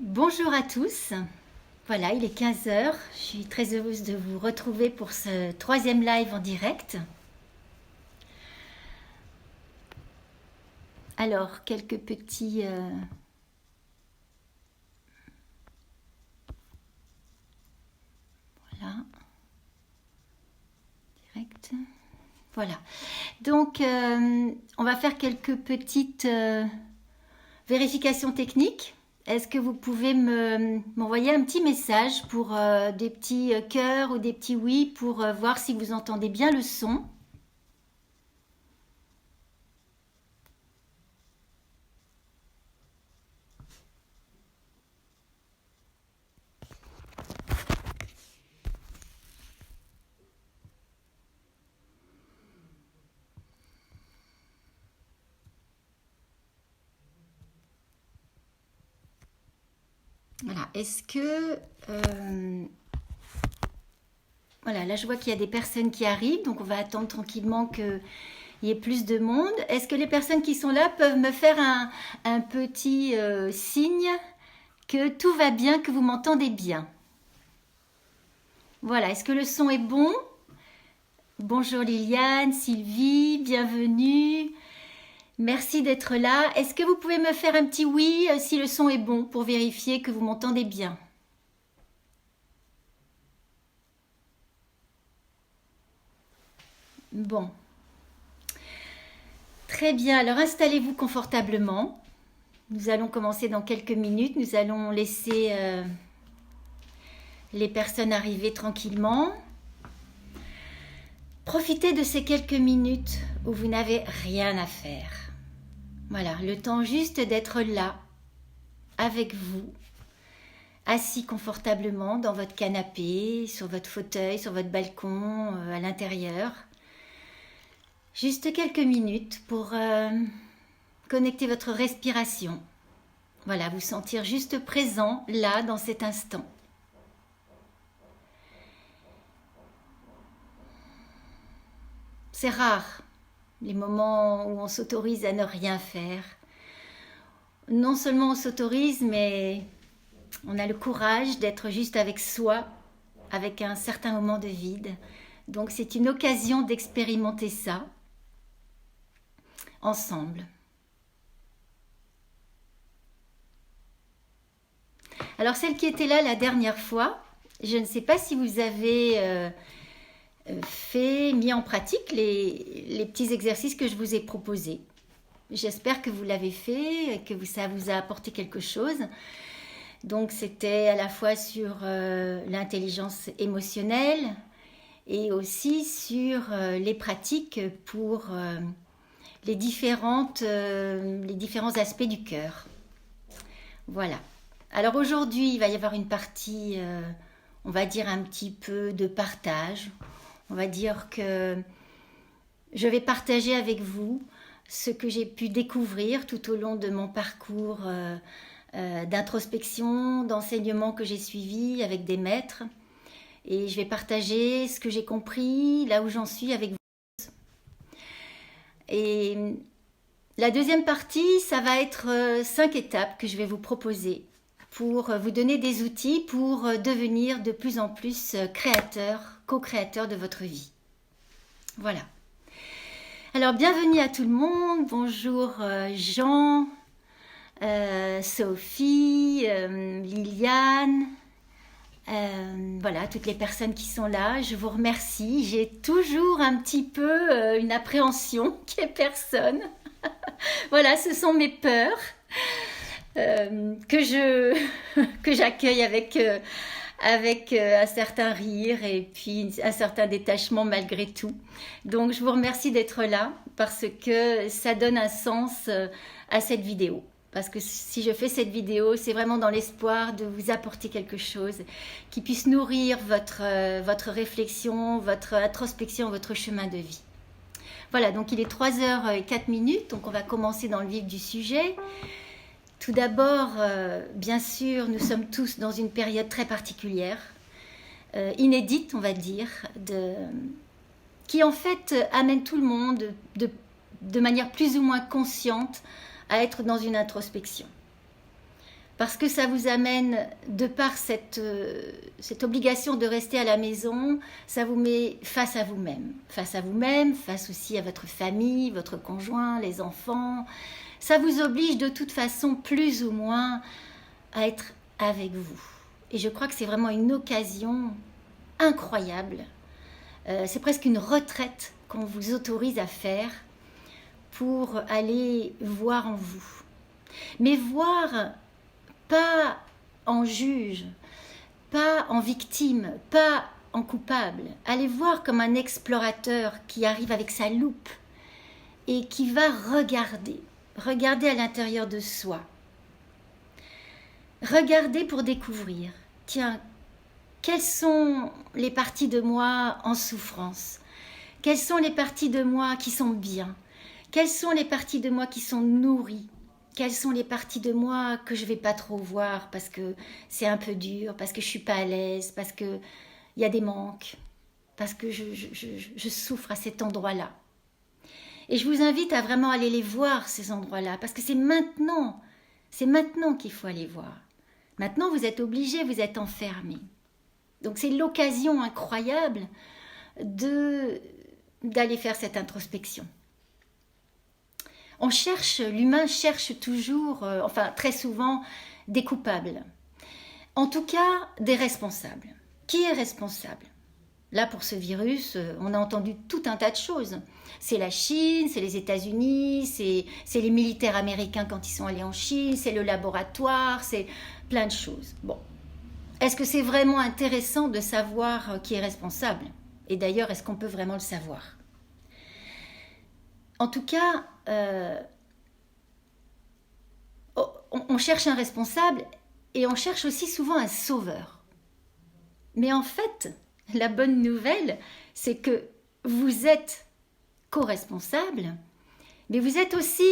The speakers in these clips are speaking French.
Bonjour à tous, voilà il est 15 heures. Je suis très heureuse de vous retrouver pour ce troisième live en direct. Alors quelques petits... Voilà, direct. Voilà, donc on va faire quelques petites vérifications techniques. Est-ce que vous pouvez m'envoyer un petit message pour des petits cœurs ou des petits oui pour voir si vous entendez bien le son? Voilà, est-ce que... voilà, là je vois qu'il y a des personnes qui arrivent, donc on va attendre tranquillement qu'il y ait plus de monde. Est-ce que les personnes qui sont là peuvent me faire un petit signe que tout va bien, que vous m'entendez bien? Voilà, est-ce que le son est bon? Bonjour Liliane, Sylvie, bienvenue. Merci d'être là. Est-ce que vous pouvez me faire un petit oui si le son est bon pour vérifier que vous m'entendez bien? Bon. Très bien, alors installez-vous confortablement. Nous allons commencer dans quelques minutes. Nous allons laisser les personnes arriver tranquillement. Profitez de ces quelques minutes où vous n'avez rien à faire. Voilà, le temps juste d'être là, avec vous, assis confortablement dans votre canapé, sur votre fauteuil, sur votre balcon, à l'intérieur. Juste quelques minutes pour connecter votre respiration. Voilà, vous sentir juste présent, là, dans cet instant. C'est rare, les moments où on s'autorise à ne rien faire. Non seulement on s'autorise, mais on a le courage d'être juste avec soi, avec un certain moment de vide. Donc c'est une occasion d'expérimenter ça ensemble. Alors celle qui était là la dernière fois, je ne sais pas si vous avez mis en pratique les petits exercices que je vous ai proposés. J'espère que vous l'avez fait et que ça vous a apporté quelque chose. Donc c'était à la fois sur l'intelligence émotionnelle et aussi sur les pratiques pour les différents aspects du cœur. Voilà. Alors aujourd'hui, il va y avoir une partie, on va dire un petit peu de partage. On va dire que je vais partager avec vous ce que j'ai pu découvrir tout au long de mon parcours d'introspection, d'enseignement que j'ai suivi avec des maîtres. Et je vais partager ce que j'ai compris, là où j'en suis avec vous. Et la deuxième partie, ça va être 5 étapes que je vais vous proposer pour vous donner des outils pour devenir de plus en plus créateur, co-créateur de votre vie. Voilà. Alors bienvenue à tout le monde. Bonjour Jean, Sophie, Liliane. Voilà, toutes les personnes qui sont là, je vous remercie. J'ai toujours un petit peu une appréhension qu'il n'y ait personne. Voilà, ce sont mes peurs que j'accueille avec un certain rire et puis un certain détachement malgré tout. Donc je vous remercie d'être là parce que ça donne un sens à cette vidéo. Parce que si je fais cette vidéo, c'est vraiment dans l'espoir de vous apporter quelque chose qui puisse nourrir votre réflexion, votre introspection, votre chemin de vie. Voilà, donc il est 3h04, donc on va commencer dans le vif du sujet. Tout d'abord, bien sûr, nous sommes tous dans une période très particulière, inédite, on va dire, qui en fait amène tout le monde de manière plus ou moins consciente à être dans une introspection. parce que ça vous amène, de par cette obligation de rester à la maison, ça vous met face à vous-même, face aussi à votre famille, votre conjoint, les enfants. Ça vous oblige de toute façon, plus ou moins, à être avec vous. Et je crois que c'est vraiment une occasion incroyable. C'est presque une retraite qu'on vous autorise à faire pour aller voir en vous. Mais voir pas en juge, pas en victime, pas en coupable. Allez voir comme un explorateur qui arrive avec sa loupe et qui va regarder à l'intérieur de soi. Regarder pour découvrir. Tiens, quelles sont les parties de moi en souffrance? Quelles sont les parties de moi qui sont bien? Quelles sont les parties de moi qui sont nourries? Quelles sont les parties de moi que je ne vais pas trop voir parce que c'est un peu dur, parce que je ne suis pas à l'aise, parce qu'il y a des manques, parce que je souffre à cet endroit-là. Et je vous invite à vraiment aller les voir, ces endroits-là, parce que c'est maintenant qu'il faut aller voir. Maintenant, vous êtes obligés, vous êtes enfermés. Donc c'est l'occasion incroyable d'aller faire cette introspection. L'humain cherche toujours, très souvent, des coupables. En tout cas, des responsables. Qui est responsable? Là, pour ce virus, on a entendu tout un tas de choses. C'est la Chine, c'est les États-Unis, c'est les militaires américains quand ils sont allés en Chine, c'est le laboratoire, c'est plein de choses. Bon. Est-ce que c'est vraiment intéressant de savoir qui est responsable? Et d'ailleurs, est-ce qu'on peut vraiment le savoir? En tout cas, on cherche un responsable et on cherche aussi souvent un sauveur. Mais en fait, la bonne nouvelle, c'est que vous êtes co-responsable, mais vous êtes aussi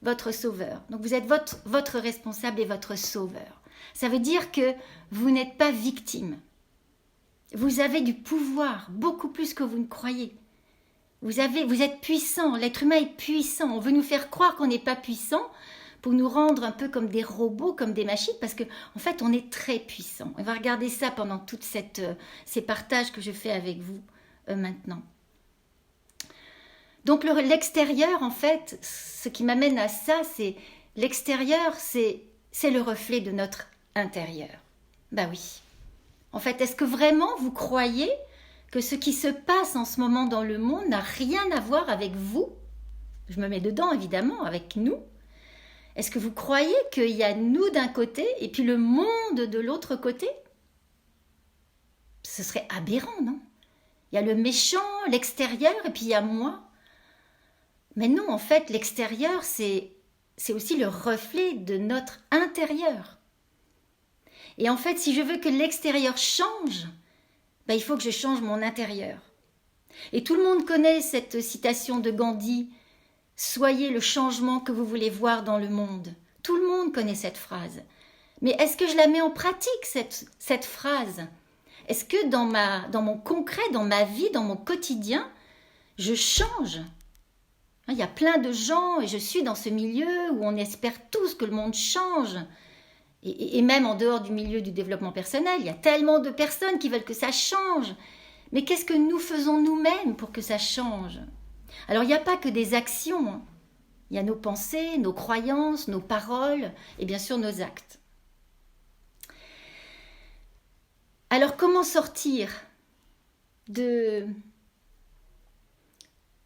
votre sauveur. Donc vous êtes votre responsable et votre sauveur. Ça veut dire que vous n'êtes pas victime. Vous avez du pouvoir, beaucoup plus que vous ne croyez. Vous êtes puissant, l'être humain est puissant. On veut nous faire croire qu'on n'est pas puissant pour nous rendre un peu comme des robots, comme des machines, parce qu'en fait, on est très puissant. On va regarder ça pendant tous ces partages que je fais avec vous maintenant. Donc l'extérieur, en fait, ce qui m'amène à ça, c'est l'extérieur, c'est le reflet de notre intérieur. Ben oui. En fait, est-ce que vraiment vous croyez que ce qui se passe en ce moment dans le monde n'a rien à voir avec vous? Je me mets dedans, évidemment, avec nous. Est-ce que vous croyez qu'il y a nous d'un côté et puis le monde de l'autre côté? Ce serait aberrant, non? Il y a le méchant, l'extérieur, et puis il y a moi. Mais non, en fait, l'extérieur, c'est aussi le reflet de notre intérieur. Et en fait, si je veux que l'extérieur change, il faut que je change mon intérieur. Et tout le monde connaît cette citation de Gandhi, « Soyez le changement que vous voulez voir dans le monde ». Tout le monde connaît cette phrase. Mais est-ce que je la mets en pratique, cette phrase? Est-ce que dans mon concret, dans ma vie, dans mon quotidien, je change? Il y a plein de gens, et je suis dans ce milieu où on espère tous que le monde change. Et même en dehors du milieu du développement personnel, il y a tellement de personnes qui veulent que ça change. Mais qu'est-ce que nous faisons nous-mêmes pour que ça change? Alors, il n'y a pas que des actions. Il y a nos pensées, nos croyances, nos paroles et bien sûr nos actes. Alors, comment sortir de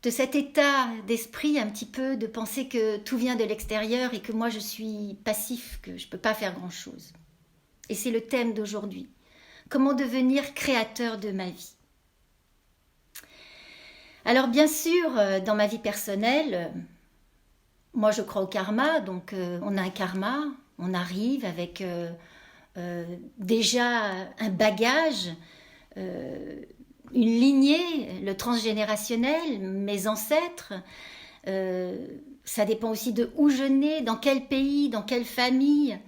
cet état d'esprit un petit peu, de penser que tout vient de l'extérieur et que moi je suis passif, que je ne peux pas faire grand-chose? Et c'est le thème d'aujourd'hui. Comment devenir créateur de ma vie? Alors bien sûr, dans ma vie personnelle, moi je crois au karma, donc on a un karma, on arrive avec déjà un bagage, une lignée, le transgénérationnel, mes ancêtres. Ça dépend aussi de où je nais, dans quel pays, dans quelle famille,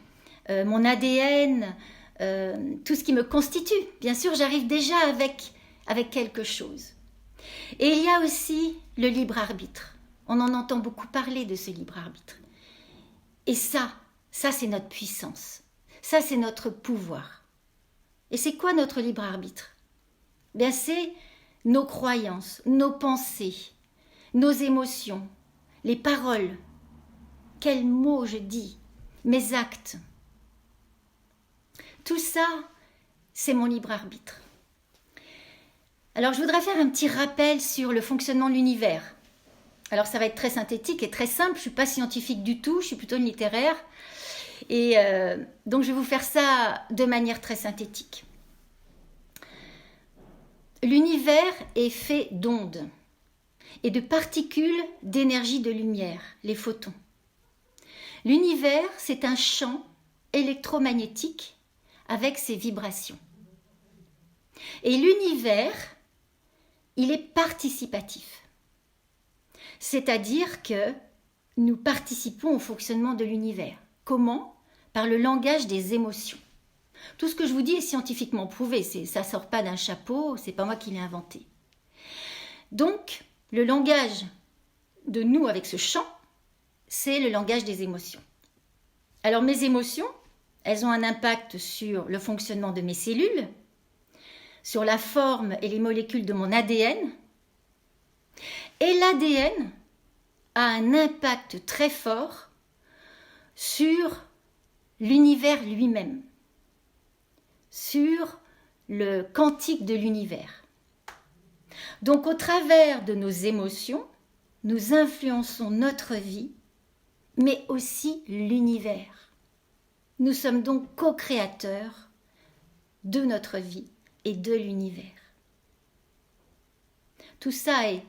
mon ADN, tout ce qui me constitue. Bien sûr, j'arrive déjà avec quelque chose. Et il y a aussi le libre arbitre. On en entend beaucoup parler de ce libre arbitre. Et ça, Ça, c'est notre puissance. Ça, c'est notre pouvoir. Et c'est quoi notre libre arbitre? Bien, c'est nos croyances, nos pensées, nos émotions, les paroles. Quels mots je dis, mes actes. Tout ça, c'est mon libre arbitre. Alors, je voudrais faire un petit rappel sur le fonctionnement de l'univers. Alors, ça va être très synthétique et très simple. Je ne suis pas scientifique du tout, je suis plutôt une littéraire. Et donc, je vais vous faire ça de manière très synthétique. L'univers est fait d'ondes et de particules d'énergie de lumière, les photons. L'univers, c'est un champ électromagnétique avec ses vibrations. Et l'univers, il est participatif. C'est-à-dire que nous participons au fonctionnement de l'univers. Comment? Par le langage des émotions. Tout ce que je vous dis est scientifiquement prouvé, ça ne sort pas d'un chapeau, c'est pas moi qui l'ai inventé. Donc, le langage de nous avec ce champ, c'est le langage des émotions. Alors mes émotions, elles ont un impact sur le fonctionnement de mes cellules, sur la forme et les molécules de mon ADN. Et l'ADN a un impact très fort sur l'univers lui-même, sur le quantique de l'univers. Donc au travers de nos émotions, nous influençons notre vie, mais aussi l'univers. Nous sommes donc co-créateurs de notre vie et de l'univers. Tout ça est,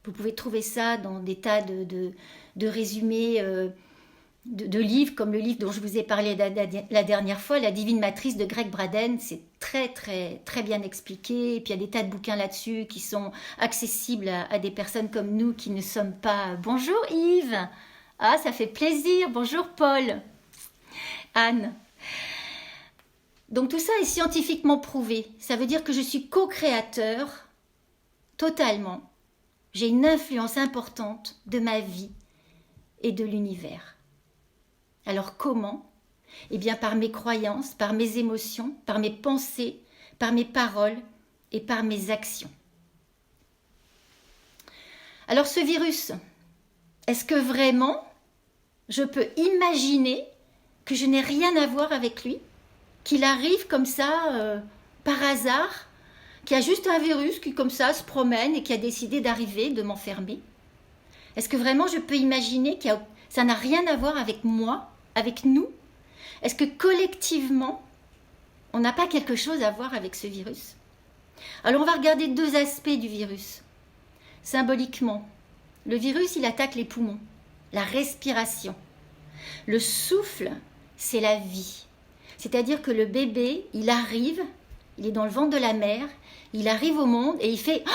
vous pouvez trouver ça dans des tas de résumés de livres, comme le livre dont je vous ai parlé la dernière fois, La Divine Matrice de Greg Braden. C'est très très très bien expliqué. Et puis il y a des tas de bouquins là-dessus qui sont accessibles à des personnes comme nous qui ne sommes pas... Bonjour Yves! Ah, ça fait plaisir! Bonjour Paul! Anne! Donc tout ça est scientifiquement prouvé. Ça veut dire que je suis co-créateur totalement. J'ai une influence importante de ma vie et de l'univers. Alors comment? Eh bien par mes croyances, par mes émotions, par mes pensées, par mes paroles et par mes actions. Alors ce virus, est-ce que vraiment je peux imaginer que je n'ai rien à voir avec lui? Qu'il arrive comme ça, par hasard, qu'il y a juste un virus qui comme ça se promène et qui a décidé d'arriver, de m'enfermer? Est-ce que vraiment je peux imaginer que ça n'a rien à voir avec moi, avec nous? Est-ce que collectivement, on n'a pas quelque chose à voir avec ce virus? Alors on va regarder deux aspects du virus. Symboliquement, le virus, il attaque les poumons, la respiration. Le souffle, c'est la vie. C'est-à-dire que le bébé, il arrive, il est dans le ventre de la mère, il arrive au monde et il fait...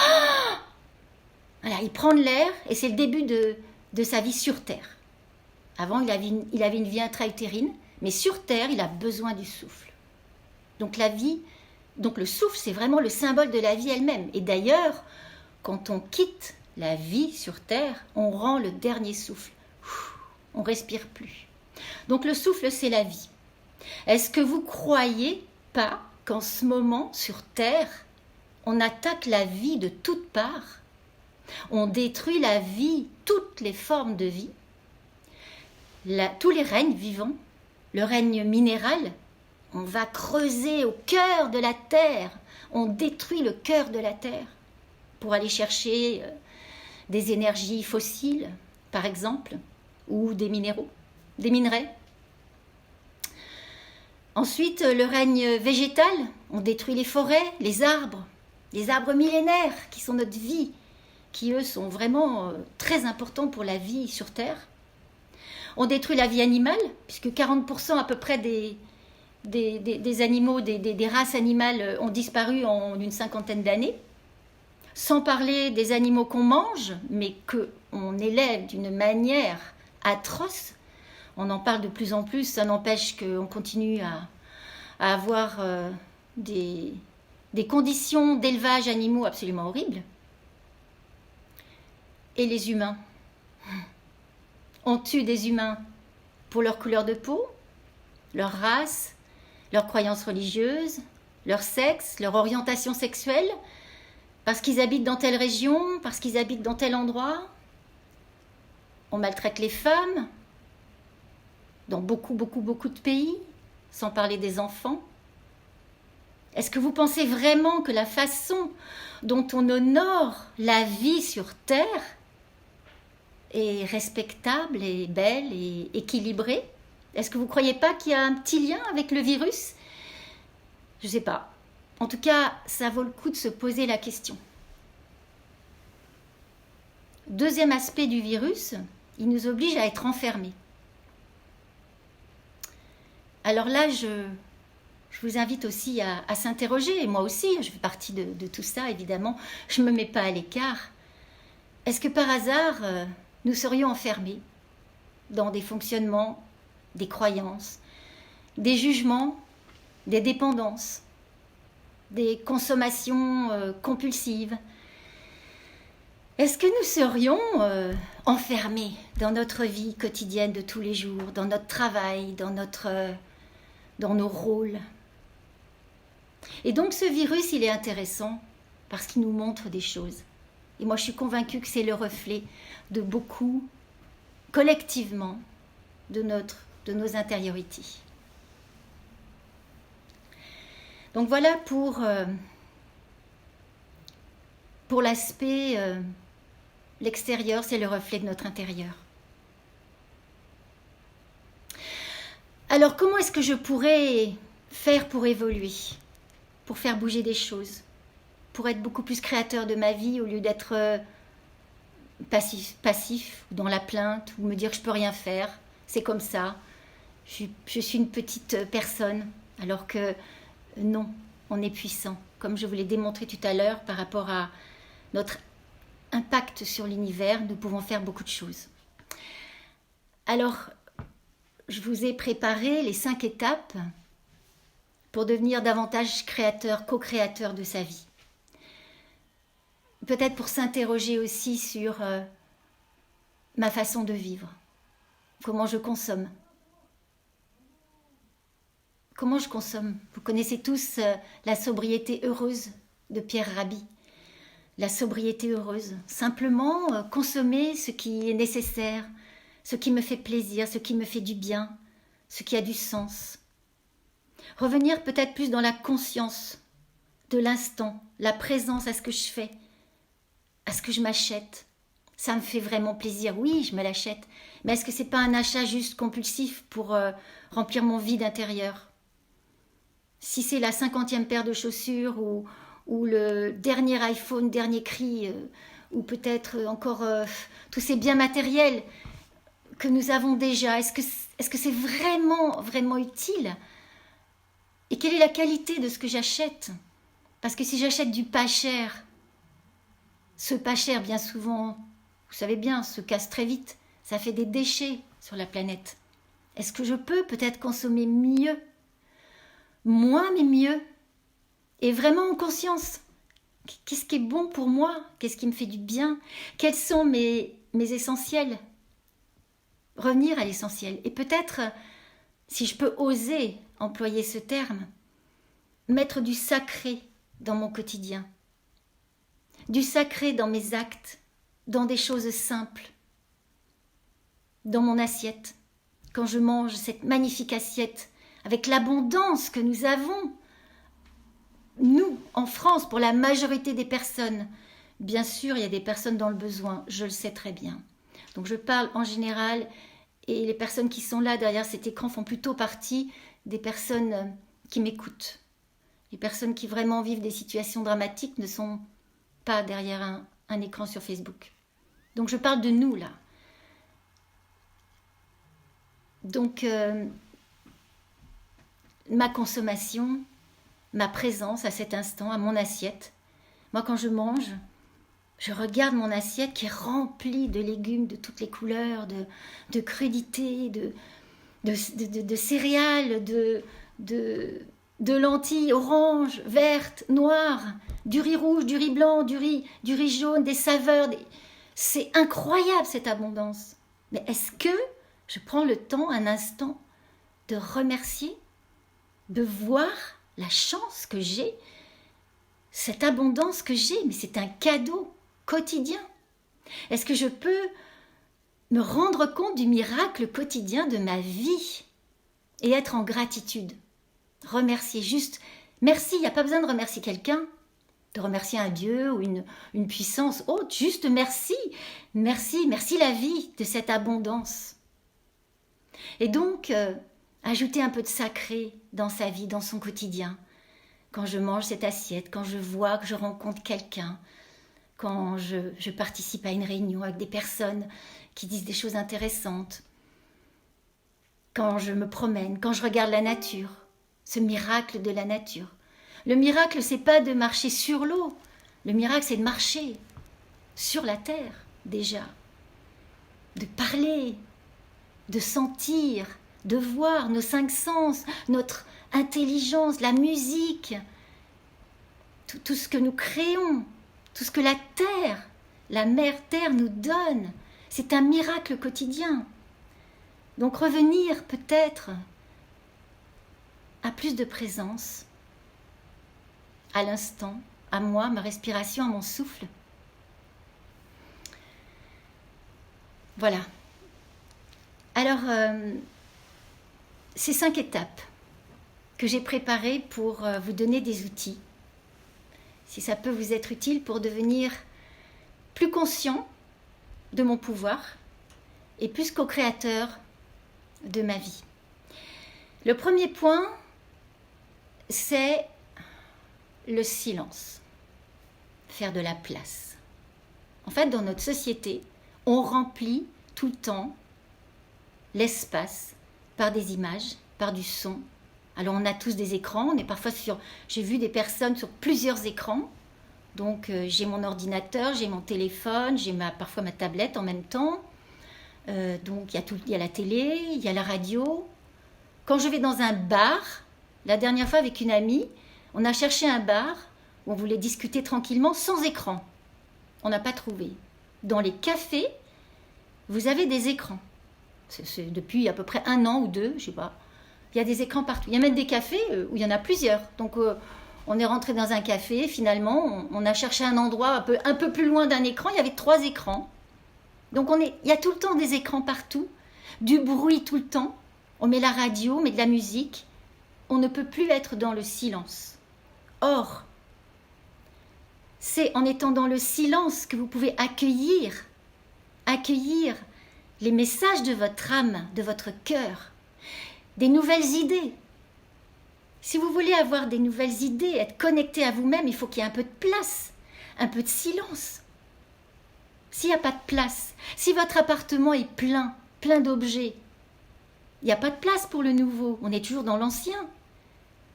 Voilà, il prend de l'air et c'est le début de sa vie sur Terre. Avant, il avait une vie intra-utérine, mais sur Terre, il a besoin du souffle. Donc la vie, donc le souffle, c'est vraiment le symbole de la vie elle-même. Et d'ailleurs, quand on quitte la vie sur Terre, on rend le dernier souffle. On ne respire plus. Donc le souffle, c'est la vie. Est-ce que vous croyez pas qu'en ce moment, sur Terre, on attaque la vie de toutes parts? On détruit la vie, toutes les formes de vie, tous les règnes vivants, le règne minéral. On va creuser au cœur de la Terre, on détruit le cœur de la Terre pour aller chercher des énergies fossiles, par exemple, ou des minéraux, des minerais. Ensuite, le règne végétal, on détruit les forêts, les arbres millénaires qui sont notre vie, qui eux sont vraiment très importants pour la vie sur Terre. On détruit la vie animale, puisque 40% à peu près des animaux, des races animales ont disparu en une cinquantaine d'années. Sans parler des animaux qu'on mange, mais qu'on élève d'une manière atroce. On en parle de plus en plus, ça n'empêche qu'on continue à avoir des conditions d'élevage animaux absolument horribles. Et les humains. On tue des humains pour leur couleur de peau, leur race, leurs croyances religieuses, leur sexe, leur orientation sexuelle, parce qu'ils habitent dans telle région, parce qu'ils habitent dans tel endroit. On maltraite les femmes dans beaucoup de pays, sans parler des enfants. Est-ce que vous pensez vraiment que la façon dont on honore la vie sur Terre est respectable et belle et équilibrée? Est-ce que vous ne croyez pas qu'il y a un petit lien avec le virus? Je ne sais pas. En tout cas, ça vaut le coup de se poser la question. Deuxième aspect du virus, il nous oblige à être enfermés. Alors là, je vous invite aussi à s'interroger, et moi aussi, je fais partie de tout ça, évidemment, je ne me mets pas à l'écart. Est-ce que par hasard, nous serions enfermés dans des fonctionnements, des croyances, des jugements, des dépendances, des consommations compulsives? Est-ce que nous serions enfermés dans notre vie quotidienne de tous les jours, dans notre travail, dans nos rôles? Et donc ce virus, il est intéressant parce qu'il nous montre des choses. Et moi, je suis convaincue que c'est le reflet de beaucoup, collectivement, de nos intériorités. Donc voilà pour l'aspect, l'extérieur, c'est le reflet de notre intérieur. Alors comment est-ce que je pourrais faire pour évoluer, pour faire bouger des choses, pour être beaucoup plus créateur de ma vie au lieu d'être passif, ou dans la plainte, ou me dire que je peux rien faire, c'est comme ça, je suis une petite personne, alors que non, on est puissant, comme je vous l'ai démontré tout à l'heure par rapport à notre impact sur l'univers, nous pouvons faire beaucoup de choses. Alors, je vous ai préparé les 5 étapes pour devenir davantage créateur, co-créateur de sa vie. Peut-être pour s'interroger aussi sur ma façon de vivre, comment je consomme. Comment je consomme? Vous connaissez tous la sobriété heureuse de Pierre Rabhi. La sobriété heureuse, simplement consommer ce qui est nécessaire, ce qui me fait plaisir, ce qui me fait du bien, ce qui a du sens. Revenir peut-être plus dans la conscience de l'instant, la présence à ce que je fais, à ce que je m'achète. Ça me fait vraiment plaisir, oui, je me l'achète, mais est-ce que c'est pas un achat juste compulsif pour remplir mon vide intérieur? Si c'est la 50e paire de chaussures ou le dernier iPhone, dernier cri, ou peut-être encore tous ces biens matériels que nous avons déjà, est-ce que c'est vraiment utile? Et quelle est la qualité de ce que j'achète? Parce que si j'achète du pas cher, ce pas cher, bien souvent, vous savez bien, se casse très vite, ça fait des déchets sur la planète. Est-ce que je peux peut-être consommer mieux? Moins mais mieux, et vraiment en conscience. Qu'est-ce qui est bon pour moi? Qu'est-ce qui me fait du bien? Quels sont mes essentiels? Revenir à l'essentiel. Et peut-être, si je peux oser employer ce terme, mettre du sacré dans mon quotidien, du sacré dans mes actes, dans des choses simples, dans mon assiette. Quand je mange cette magnifique assiette, avec l'abondance que nous avons, nous, en France, pour la majorité des personnes. Bien sûr, il y a des personnes dans le besoin, je le sais très bien. Donc je parle en général, et les personnes qui sont là derrière cet écran font plutôt partie des personnes qui m'écoutent. Les personnes qui vraiment vivent des situations dramatiques ne sont pas derrière un écran sur Facebook. Donc je parle de nous, là. Donc, ma consommation, ma présence à cet instant, à mon assiette. Moi, quand je mange, je regarde mon assiette qui est remplie de légumes de toutes les couleurs, de crudités, de céréales, de lentilles oranges, vertes, noires, du riz rouge, du riz blanc, du riz jaune, des saveurs. C'est incroyable cette abondance. Mais est-ce que Je prends le temps, un instant, de remercier, de voir la chance que j'ai, cette abondance que j'ai, mais c'est un cadeau quotidien. Est-ce que je peux me rendre compte du miracle quotidien de ma vie et être en gratitude? Remercier, juste merci, il n'y a pas besoin de remercier quelqu'un, de remercier un Dieu ou une puissance haute, juste merci, merci la vie de cette abondance. Et donc, ajouter un peu de sacré dans sa vie, dans son quotidien. Quand je mange cette assiette, quand je vois que je rencontre quelqu'un, quand je participe à une réunion avec des personnes qui disent des choses intéressantes, quand je me promène, quand je regarde la nature, ce miracle de la nature. Le miracle, c'est pas de marcher sur l'eau. Le miracle, c'est de marcher sur la terre, déjà. De parler, de sentir, de voir nos 5 sens, notre intelligence, la musique, tout ce que nous créons, tout ce que la terre, la mère terre nous donne. C'est un miracle quotidien. Donc revenir peut-être à plus de présence, à l'instant, à moi, ma respiration, à mon souffle. Voilà. Alors, ces 5 étapes que j'ai préparées pour vous donner des outils, si ça peut vous être utile pour devenir plus conscient de mon pouvoir et plus co-créateur de ma vie. Le premier point, c'est le silence. Faire de la place. En fait, dans notre société, on remplit tout le temps l'espace par des images, par du son. Alors on a tous des écrans, on est parfois j'ai vu des personnes sur plusieurs écrans. Donc j'ai mon ordinateur, j'ai mon téléphone, j'ai parfois ma tablette en même temps. Donc il y a la télé, il y a la radio. Quand je vais dans un bar, la dernière fois avec une amie, on a cherché un bar où on voulait discuter tranquillement sans écran. On n'a pas trouvé. Dans les cafés, vous avez des écrans. C'est depuis à peu près 1 an ou 2, je ne sais pas. Il y a des écrans partout. Il y a même des cafés où il y en a plusieurs. Donc on est rentré dans un café, finalement, on a cherché un endroit un peu plus loin d'un écran. Il y avait 3 écrans. Donc il y a tout le temps des écrans partout, du bruit tout le temps. On met la radio, on met de la musique. On ne peut plus être dans le silence. Or, c'est en étant dans le silence que vous pouvez accueillir les messages de votre âme, de votre cœur, des nouvelles idées. Si vous voulez avoir des nouvelles idées, être connecté à vous-même, il faut qu'il y ait un peu de place, un peu de silence. S'il n'y a pas de place, si votre appartement est plein d'objets, il n'y a pas de place pour le nouveau, on est toujours dans l'ancien.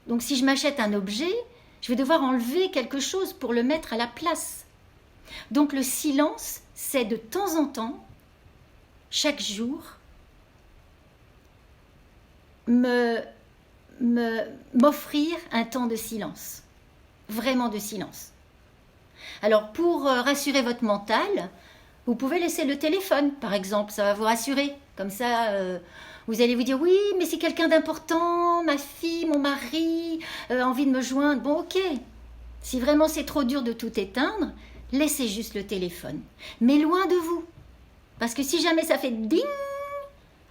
Donc si je m'achète un objet, je vais devoir enlever quelque chose pour le mettre à la place. Donc le silence, c'est de temps en temps, chaque jour, m'offrir un temps de silence, vraiment de silence. Alors pour rassurer votre mental, vous pouvez laisser le téléphone, par exemple, ça va vous rassurer. Comme ça, vous allez vous dire, oui, mais c'est quelqu'un d'important, ma fille, mon mari, a envie de me joindre. Bon, ok, si vraiment c'est trop dur de tout éteindre, laissez juste le téléphone, mais loin de vous. Parce que si jamais ça fait ding,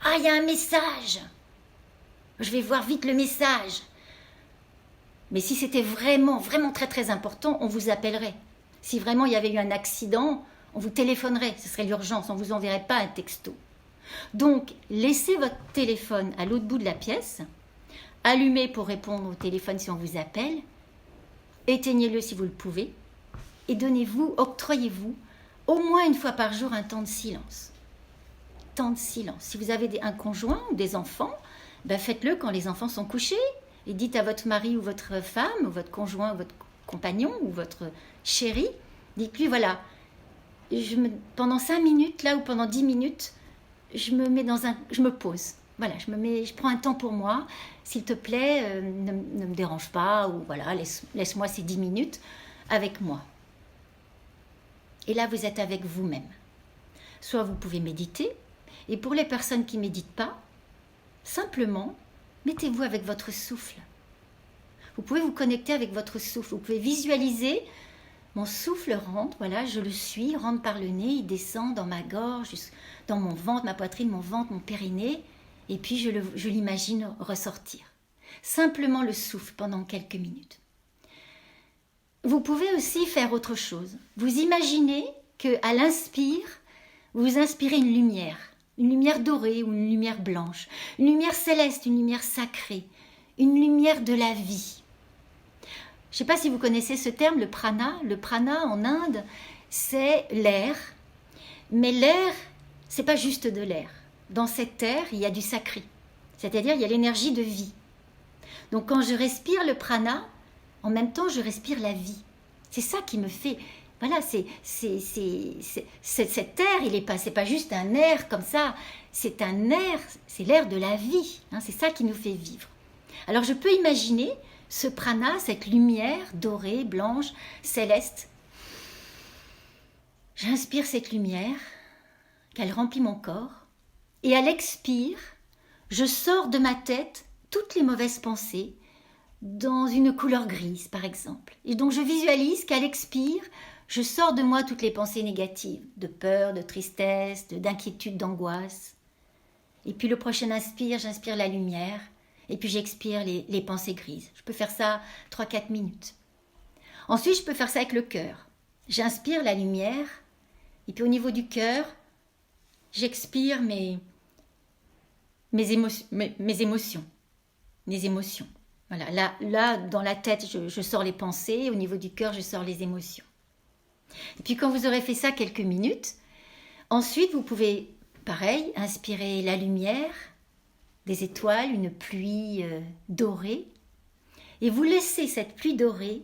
ah, il y a un message. Je vais voir vite le message. Mais si c'était vraiment, vraiment très, très important, on vous appellerait. Si vraiment il y avait eu un accident, on vous téléphonerait. Ce serait l'urgence, on ne vous enverrait pas un texto. Donc, laissez votre téléphone à l'autre bout de la pièce, allumez pour répondre au téléphone si on vous appelle, éteignez-le si vous le pouvez, et octroyez-vous au moins 1 fois par jour un temps de silence. Temps de silence. Si vous avez un conjoint ou des enfants, faites-le quand les enfants sont couchés, et dites à votre mari ou votre femme, ou votre conjoint ou votre compagnon ou votre chéri, dites-lui, voilà, pendant 5 minutes, là, ou pendant 10 minutes, je me pose. Voilà, je prends un temps pour moi. S'il te plaît, ne me dérange pas, ou voilà, laisse-moi ces 10 minutes avec moi. Et là, vous êtes avec vous-même. Soit vous pouvez méditer, Et pour les personnes qui ne méditent pas, simplement, mettez-vous avec votre souffle. Vous pouvez vous connecter avec votre souffle. Vous pouvez visualiser mon souffle rentre, voilà, je le suis, rentre par le nez, il descend dans ma gorge, dans mon ventre, ma poitrine, mon ventre, mon périnée, et puis je l'imagine ressortir. Simplement le souffle pendant quelques minutes. Vous pouvez aussi faire autre chose. Vous imaginez qu'à l'inspire, vous inspirez une lumière dorée ou une lumière blanche, une lumière céleste, une lumière sacrée, une lumière de la vie. Je ne sais pas si vous connaissez ce terme, le prana. Le prana en Inde, c'est l'air. Mais l'air, ce n'est pas juste de l'air. Dans cet air, il y a du sacré. C'est-à-dire, il y a l'énergie de vie. Donc quand je respire le prana, en même temps, je respire la vie. C'est ça qui me fait... Voilà, cet air, c'est pas juste un air comme ça. C'est un air, c'est l'air de la vie. Hein, c'est ça qui nous fait vivre. Alors je peux imaginer ce prana, cette lumière dorée, blanche, céleste. J'inspire cette lumière, qu'elle remplit mon corps, et à l'expire, je sors de ma tête toutes les mauvaises pensées dans une couleur grise, par exemple. Et donc je visualise qu'à l'expire, je sors de moi toutes les pensées négatives, de peur, de tristesse, d'inquiétude, d'angoisse. Et puis le prochain inspire, j'inspire la lumière, et puis j'expire les pensées grises. Je peux faire ça 3-4 minutes. Ensuite, je peux faire ça avec le cœur. J'inspire la lumière, et puis au niveau du cœur, j'expire mes émotions. Voilà, là, dans la tête, je sors les pensées, au niveau du cœur, je sors les émotions. Et puis quand vous aurez fait ça quelques minutes, ensuite, vous pouvez, pareil, inspirer la lumière, des étoiles, une pluie dorée, et vous laissez cette pluie dorée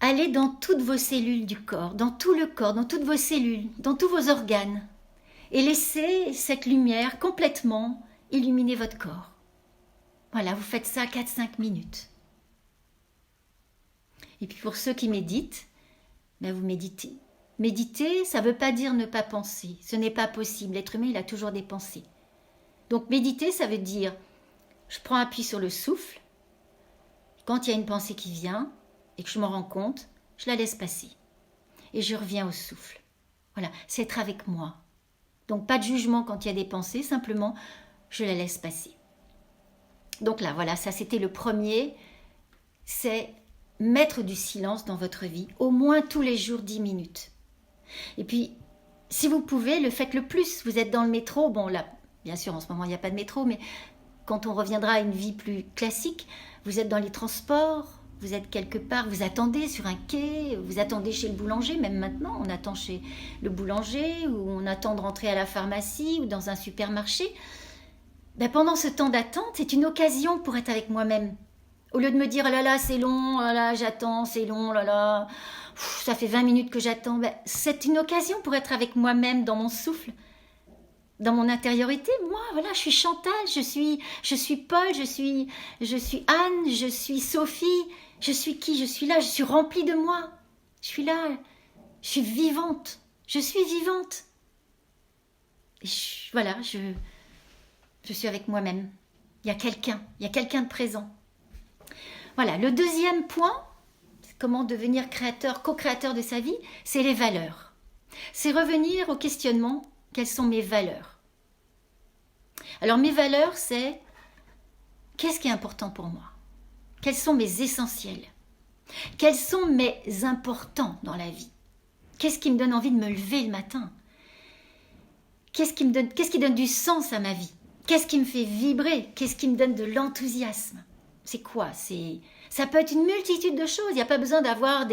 aller dans toutes vos cellules du corps, dans tout le corps, dans toutes vos cellules, dans tous vos organes, et laissez cette lumière complètement illuminer votre corps. Voilà, vous faites ça 4-5 minutes. Et puis pour ceux qui méditent, ben vous méditez. Méditer, ça ne veut pas dire ne pas penser, ce n'est pas possible, l'être humain il a toujours des pensées. Donc méditer, ça veut dire, je prends appui sur le souffle, quand il y a une pensée qui vient, et que je m'en rends compte, je la laisse passer. Et je reviens au souffle. Voilà, c'est être avec moi. Donc pas de jugement quand il y a des pensées, simplement, je la laisse passer. Donc là, voilà, ça c'était le premier, c'est mettre du silence dans votre vie, au moins tous les jours 10 minutes. Et puis, si vous pouvez, le faites le plus. Vous êtes dans le métro, bon là, bien sûr, en ce moment, il n'y a pas de métro, mais quand on reviendra à une vie plus classique, vous êtes dans les transports, vous êtes quelque part, vous attendez sur un quai, vous attendez chez le boulanger, même maintenant, on attend chez le boulanger, ou on attend de rentrer à la pharmacie, ou dans un supermarché. Ben, pendant ce temps d'attente, c'est une occasion pour être avec moi-même. Au lieu de me dire, oh là là, c'est long, oh là là, j'attends, c'est long, oh là là, ça fait 20 minutes que j'attends. Ben, c'est une occasion pour être avec moi-même dans mon souffle, dans mon intériorité. Moi, voilà, je suis Chantal, je suis Paul, je suis Anne, je suis Sophie. Je suis qui? Je suis là, je suis remplie de moi. Je suis là, je suis vivante. Je suis vivante. Et voilà, je suis avec moi-même. Il y a quelqu'un de présent. Voilà, le deuxième point, comment devenir créateur, co-créateur de sa vie, c'est les valeurs. C'est revenir au questionnement, quelles sont mes valeurs? Alors mes valeurs, c'est qu'est-ce qui est important pour moi? Quels sont mes essentiels? Quels sont mes importants dans la vie? Qu'est-ce qui me donne envie de me lever le matin? Qu'est-ce qui donne du sens à ma vie? Qu'est-ce qui me fait vibrer? Qu'est-ce qui me donne de l'enthousiasme? C'est quoi? Ça peut être une multitude de choses. Il n'y a pas besoin d'avoir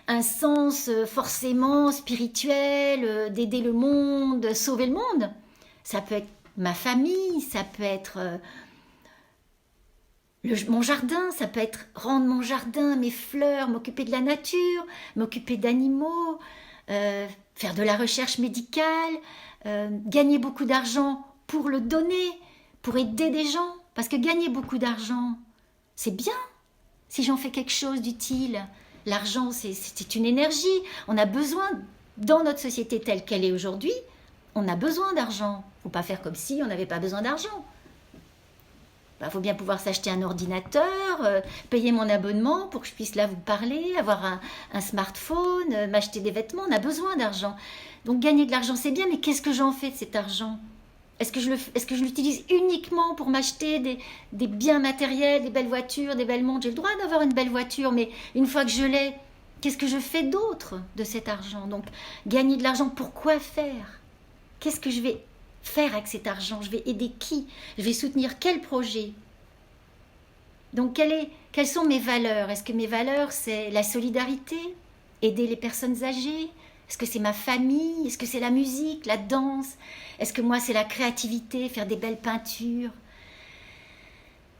un sens forcément spirituel, d'aider le monde, sauver le monde. Ça peut être ma famille, ça peut être mon jardin, ça peut être rendre mon jardin, mes fleurs, m'occuper de la nature, m'occuper d'animaux, faire de la recherche médicale, gagner beaucoup d'argent pour le donner, pour aider des gens. Parce que gagner beaucoup d'argent, c'est bien si j'en fais quelque chose d'utile. L'argent, c'est une énergie. On a besoin, dans notre société telle qu'elle est aujourd'hui, on a besoin d'argent. Il ne faut pas faire comme si on n'avait pas besoin d'argent. Il faut bien pouvoir s'acheter un ordinateur, payer mon abonnement pour que je puisse là vous parler, avoir un smartphone, m'acheter des vêtements. On a besoin d'argent. Donc gagner de l'argent, c'est bien, mais qu'est-ce que j'en fais de cet argent? Est-ce que je l'utilise uniquement pour m'acheter des biens matériels, des belles voitures, des belles montres? J'ai le droit d'avoir une belle voiture, mais une fois que je l'ai, qu'est-ce que je fais d'autre de cet argent? Donc gagner de l'argent, pourquoi faire? Qu'est-ce que je vais faire avec cet argent? Je vais aider qui? Je vais soutenir quel projet? Donc quelles sont mes valeurs? Est-ce que mes valeurs, c'est la solidarité? Aider les personnes âgées? Est-ce que c'est ma famille? Est-ce que c'est la musique, la danse? Est-ce que moi, c'est la créativité, faire des belles peintures?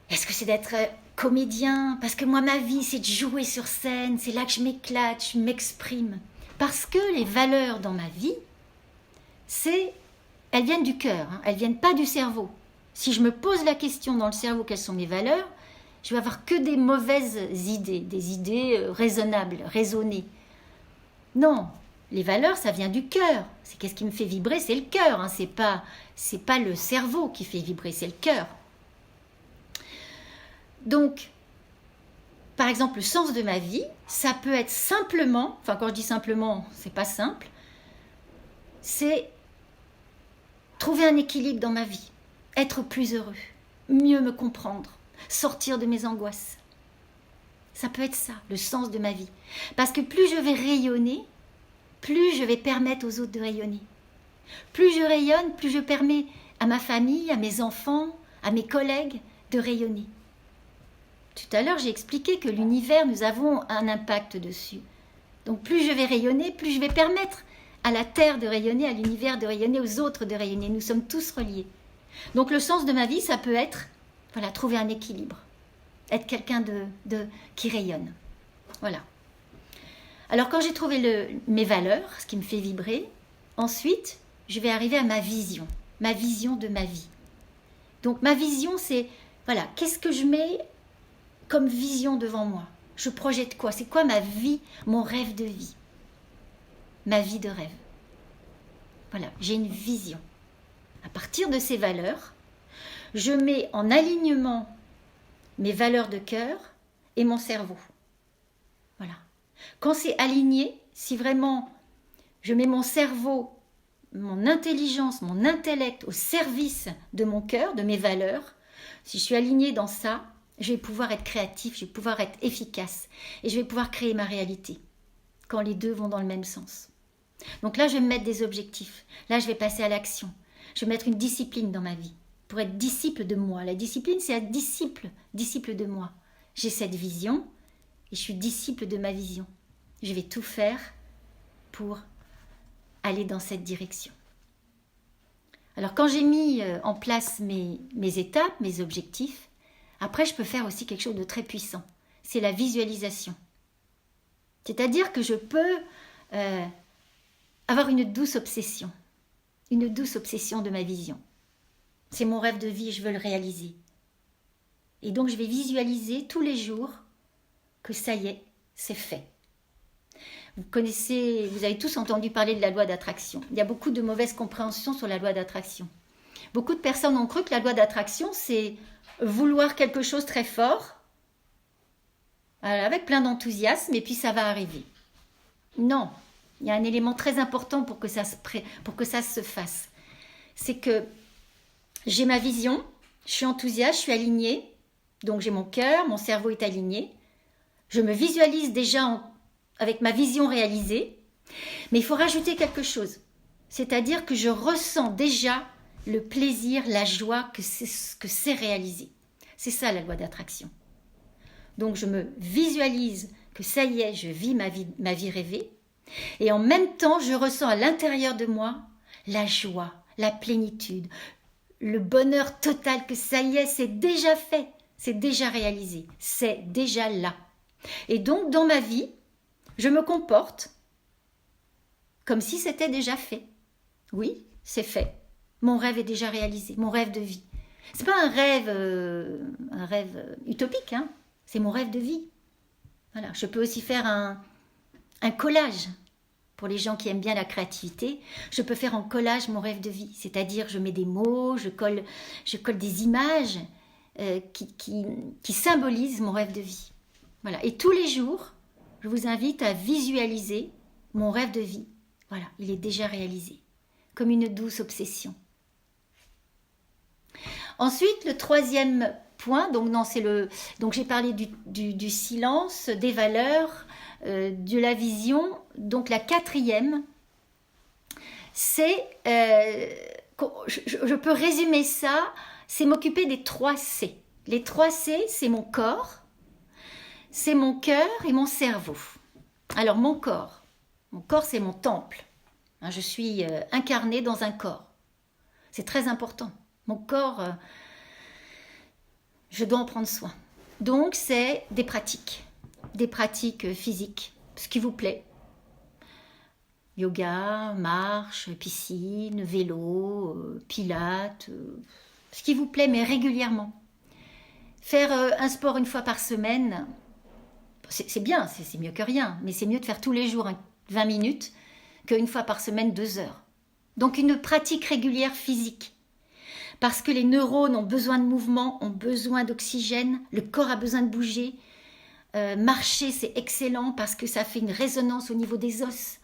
Est-ce que c'est d'être comédien? Parce que moi, ma vie, c'est de jouer sur scène. C'est là que je m'éclate, je m'exprime. Parce que les valeurs dans ma vie, elles viennent du cœur, hein, elles ne viennent pas du cerveau. Si je me pose la question dans le cerveau, quelles sont mes valeurs, je vais avoir que des mauvaises idées, des idées raisonnables, raisonnées. Non, les valeurs, ça vient du cœur. C'est qu'est-ce qui me fait vibrer, c'est le cœur. Hein. C'est pas le cerveau qui fait vibrer, c'est le cœur. Donc, par exemple, le sens de ma vie, ça peut être simplement, enfin quand je dis simplement, c'est pas simple, c'est trouver un équilibre dans ma vie, être plus heureux, mieux me comprendre, sortir de mes angoisses. Ça peut être ça, le sens de ma vie. Parce que plus je vais rayonner, plus je vais permettre aux autres de rayonner. Plus je rayonne, plus je permets à ma famille, à mes enfants, à mes collègues de rayonner. Tout à l'heure, j'ai expliqué que l'univers, nous avons un impact dessus. Donc plus je vais rayonner, plus je vais permettre à la Terre de rayonner, à l'univers de rayonner, aux autres de rayonner. Nous sommes tous reliés. Donc le sens de ma vie, ça peut être, voilà, trouver un équilibre. Être quelqu'un qui rayonne. Voilà. Alors quand j'ai trouvé mes valeurs, ce qui me fait vibrer, ensuite, je vais arriver à ma vision de ma vie. Donc ma vision, c'est, voilà, qu'est-ce que je mets comme vision devant moi? Je projette quoi? C'est quoi ma vie, mon rêve de vie? Ma vie de rêve. Voilà, j'ai une vision. À partir de ces valeurs, je mets en alignement mes valeurs de cœur et mon cerveau. Voilà. Quand c'est aligné, si vraiment je mets mon cerveau, mon intelligence, mon intellect au service de mon cœur, de mes valeurs, si je suis alignée dans ça, je vais pouvoir être créatif, je vais pouvoir être efficace et je vais pouvoir créer ma réalité quand les deux vont dans le même sens. Donc là, je vais me mettre des objectifs. Là, je vais passer à l'action. Je vais mettre une discipline dans ma vie pour être disciple de moi. La discipline, c'est être disciple de moi. J'ai cette vision et je suis disciple de ma vision. Je vais tout faire pour aller dans cette direction. Alors, quand j'ai mis en place mes étapes, mes objectifs, après, je peux faire aussi quelque chose de très puissant. C'est la visualisation. C'est-à-dire que je peux avoir une douce obsession de ma vision. C'est mon rêve de vie, je veux le réaliser. Et donc, je vais visualiser tous les jours que ça y est, c'est fait. Vous avez tous entendu parler de la loi d'attraction. Il y a beaucoup de mauvaises compréhensions sur la loi d'attraction. Beaucoup de personnes ont cru que la loi d'attraction, c'est vouloir quelque chose très fort, avec plein d'enthousiasme, et puis ça va arriver. Non, il y a un élément très important pour que ça se fasse. C'est que j'ai ma vision, je suis enthousiaste, je suis alignée, donc j'ai mon cœur, mon cerveau est aligné. Je me visualise déjà avec ma vision réalisée, mais il faut rajouter quelque chose. C'est-à-dire que je ressens déjà le plaisir, la joie que c'est réalisé. C'est ça la loi d'attraction. Donc je me visualise que ça y est, je vis ma vie rêvée. Et en même temps, je ressens à l'intérieur de moi la joie, la plénitude, le bonheur total que ça y est, c'est déjà fait, c'est déjà réalisé, c'est déjà là. Et donc dans ma vie, je me comporte comme si c'était déjà fait. Oui, c'est fait. Mon rêve est déjà réalisé, mon rêve de vie. C'est pas un rêve utopique, hein. C'est mon rêve de vie. Voilà. Je peux aussi faire un collage Pour les gens qui aiment bien la créativité, je peux faire en collage mon rêve de vie. C'est-à-dire, je mets des mots, je colle des images qui symbolisent mon rêve de vie. Voilà. Et tous les jours, je vous invite à visualiser mon rêve de vie. Voilà, il est déjà réalisé, comme une douce obsession. Ensuite, le troisième point, donc j'ai parlé du silence, des valeurs, de la vision. Donc la quatrième, c'est, je peux résumer ça, c'est m'occuper des 3 C. Les 3 C, c'est mon corps, c'est mon cœur et mon cerveau. Alors mon corps c'est mon temple. Hein, je suis incarnée dans un corps. C'est très important. Mon corps, je dois en prendre soin. Donc c'est des pratiques physiques, ce qui vous plaît. Yoga, marche, piscine, vélo, pilates, ce qui vous plaît, mais régulièrement. Faire un sport une fois par semaine, c'est bien, c'est mieux que rien, mais c'est mieux de faire tous les jours 20 minutes qu'une fois par semaine 2 heures. Donc une pratique régulière physique. Parce que les neurones ont besoin de mouvement, ont besoin d'oxygène, le corps a besoin de bouger. Marcher, c'est excellent parce que ça fait une résonance au niveau des os.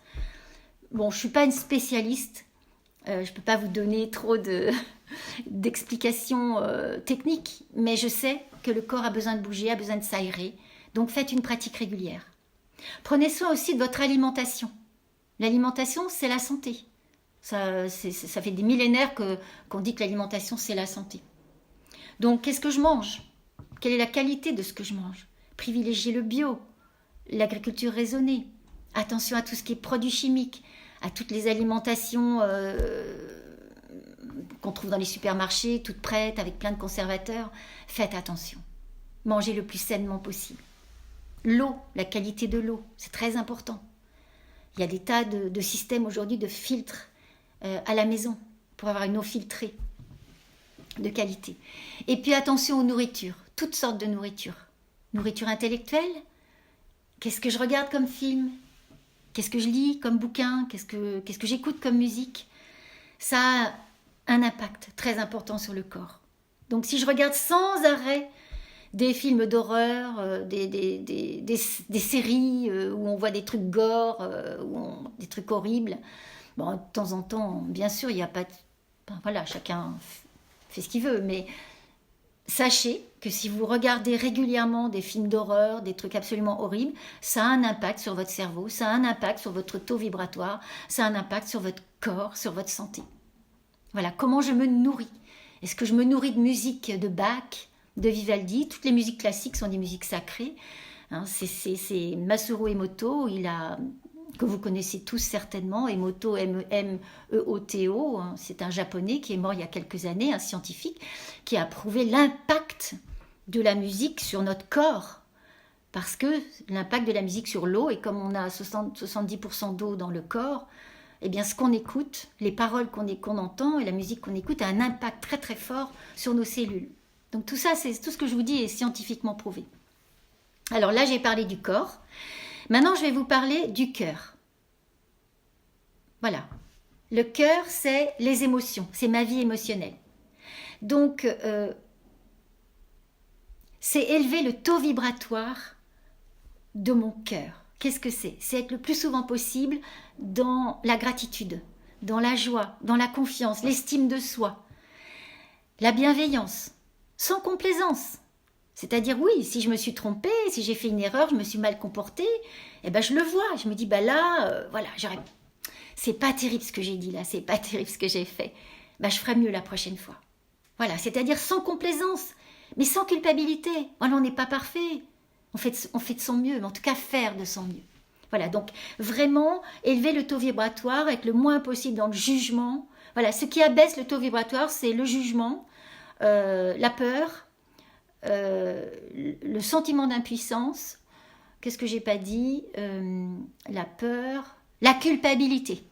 Bon, je ne suis pas une spécialiste, je ne peux pas vous donner trop d'explications techniques, mais je sais que le corps a besoin de bouger, a besoin de s'aérer. Donc faites une pratique régulière. Prenez soin aussi de votre alimentation. L'alimentation, c'est la santé. Ça fait des millénaires qu'on dit que l'alimentation, c'est la santé. Donc, qu'est-ce que je mange? Quelle est la qualité de ce que je mange? Privilégier le bio, l'agriculture raisonnée. Attention à tout ce qui est produits chimiques, à toutes les alimentations qu'on trouve dans les supermarchés, toutes prêtes, avec plein de conservateurs. Faites attention. Mangez le plus sainement possible. L'eau, la qualité de l'eau, c'est très important. Il y a des tas de systèmes aujourd'hui de filtres à la maison pour avoir une eau filtrée de qualité. Et puis attention aux nourritures, toutes sortes de nourritures. Nourriture intellectuelle, qu'est-ce que je regarde comme film? Qu'est-ce que je lis comme bouquin? Qu'est-ce que j'écoute comme musique? Ça a un impact très important sur le corps. Donc si je regarde sans arrêt des films d'horreur, des séries où on voit des trucs gore, des trucs horribles, bon, de temps en temps, bien sûr, il n'y a pas... voilà, chacun fait ce qu'il veut, mais sachez que si vous regardez régulièrement des films d'horreur, des trucs absolument horribles, ça a un impact sur votre cerveau, ça a un impact sur votre taux vibratoire, ça a un impact sur votre corps, sur votre santé. Voilà, comment je me nourris. Est-ce que je me nourris de musique de Bach, de Vivaldi? Toutes les musiques classiques sont des musiques sacrées. Hein, c'est Masaru Emoto, que vous connaissez tous certainement, Emoto, M-E-O-T-O, hein, c'est un japonais qui est mort il y a quelques années, un scientifique, qui a prouvé l'impact de la musique sur notre corps. Parce que l'impact de la musique sur l'eau, et comme on a 70% d'eau dans le corps, eh bien ce qu'on écoute, les paroles qu'on entend et la musique qu'on écoute a un impact très très fort sur nos cellules. Donc tout ça, c'est tout ce que je vous dis est scientifiquement prouvé. Alors là, j'ai parlé du corps. Maintenant, je vais vous parler du cœur. Voilà. Le cœur, c'est les émotions, c'est ma vie émotionnelle. Donc, c'est élever le taux vibratoire de mon cœur. Qu'est-ce que c'est? C'est être le plus souvent possible dans la gratitude, dans la joie, dans la confiance, l'estime de soi, la bienveillance, sans complaisance. C'est-à-dire, oui, si je me suis trompée, si j'ai fait une erreur, je me suis mal comportée, eh ben je le vois. Je me dis, voilà, c'est pas terrible ce que j'ai dit là, c'est pas terrible ce que j'ai fait. Je ferai mieux la prochaine fois. Voilà, c'est-à-dire sans complaisance, mais sans culpabilité. Voilà, on n'est pas parfait. On fait de son mieux, mais en tout cas faire de son mieux. Voilà, donc vraiment élever le taux vibratoire, être le moins possible dans le jugement. Voilà, ce qui abaisse le taux vibratoire, c'est le jugement, la peur, le sentiment d'impuissance. Qu'est-ce que j'ai pas dit? La peur, la culpabilité.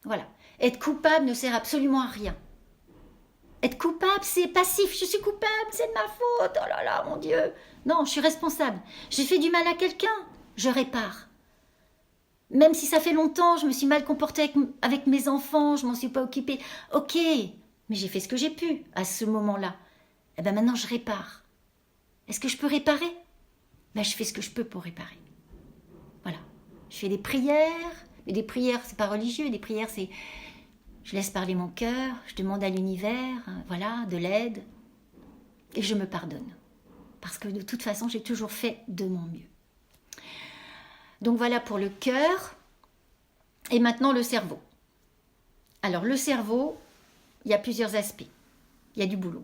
Voilà, être coupable ne sert absolument à rien. Être coupable, c'est passif. Je suis coupable, c'est de ma faute. Oh là là, mon Dieu. Non, je suis responsable. J'ai fait du mal à quelqu'un, je répare. Même si ça fait longtemps, je me suis mal comportée avec mes enfants, je m'en suis pas occupée. Ok, mais j'ai fait ce que j'ai pu à ce moment-là. Eh bien maintenant, je répare. Est-ce que je peux réparer? Ben, je fais ce que je peux pour réparer. Voilà. Je fais des prières, mais des prières, c'est pas religieux, des prières, c'est... Je laisse parler mon cœur, je demande à l'univers, voilà, de l'aide, et je me pardonne. Parce que de toute façon, j'ai toujours fait de mon mieux. Donc voilà pour le cœur. Et maintenant le cerveau. Alors le cerveau, il y a plusieurs aspects. Il y a du boulot.